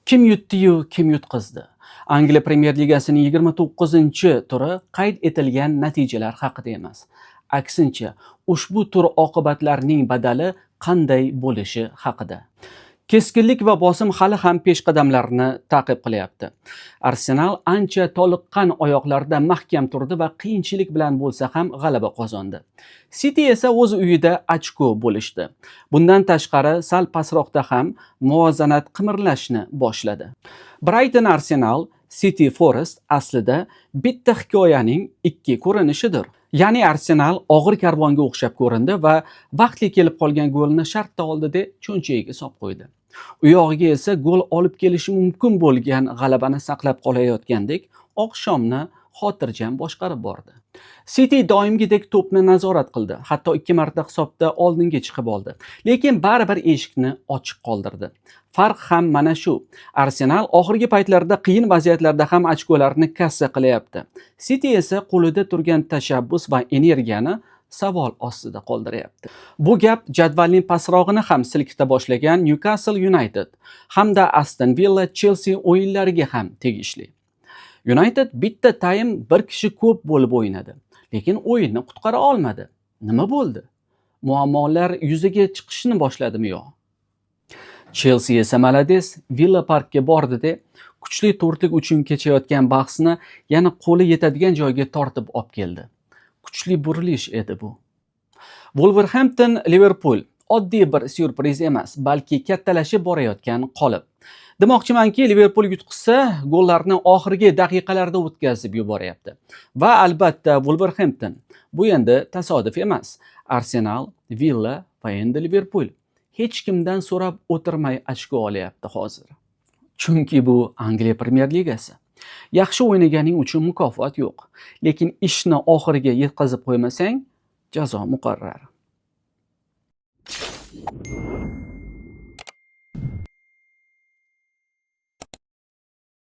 Kim yutdi-yu, kim yutqizdi? Angliya Premyer Ligasining 29-turi qayd etilgan natijalar haqida emas. Aksincha, ushbu tur oqibatlarining badali qanday bo'lishi haqida. Keskinlik va bosim hali ham peshqadamlarni ta'qib qilyapti. Arsenal ancha toliqqan oyoqlarda mahkam turdi va qiyinchilik bilan bo'lsa ham g'alaba qozondi. City esa o'z uyida ochko bo'lishdi. Bundan tashqari sal pastroqda ham muvozanat qimirlashni boshladi. Brighton Arsenal, City Forest aslida bitta hikoyaning ikki ko'rinishidir. Ya'ni Arsenal og'ir karvonga o'xshab ko'rindi va vaqtli kelib qolgan golni shartta oldida cho'nchagiga solib qo'ydi. U yog'iga esa gol olib kelishi mumkin bo'lgan g'alabani saqlab qolayotgandek oqshomni xotirjam boshqarib bordi. City doimgidek to'pni nazorat qildi, hatto 2 marta hisobda oldinga chiqib oldi, lekin baribir eshikni ochiq qoldirdi. Farq ham mana shu. Arsenal oxirgi paytlarda qiyin vaziyatlarda ham ochkolarni kassa qilyapti. City esa qo'lida turgan tashabbus va energiyani savol ostida qoldiryapti. Bu gap jadvalning pasrog'ini ham silkita boshlagan Newcastle United hamda Aston Villa Chelsea o'yinlariga ham tegishli. United bitta taym bir kishi ko'p bo'lib o'ynadi, lekin o'yinni qutqara olmadi. Nima bo'ldi? Muammolar yuzaga chiqishni boshladimi yo? Chelsea esa malades, Villa Parkga bordida kuchli to'rtlik uchun kechayotgan bahsni yana qo'li yetadigan joyga tortib olib keldi. Kuchli burilish edi bu. Wolverhampton Liverpool oddiy bir syurpriz emas, balki kattalashib borayotgan qolip. Demoqchimanki, Liverpool yutqizsa, gollarni oxirgi daqiqalarda o'tkazib yuboryapti. Va albatta Wolverhampton. Bu endi tasodif emas. Arsenal, Villa va endi Liverpool hech kimdan so'rab o'tirmay ochko olyapti hozir. Chunki bu Angliya Premyer Ligasi. Yaxshi o'ynaganing uchun mukofot yo'q, lekin ishni oxiriga yetkazib qo'ymasang, jazo muqarrar.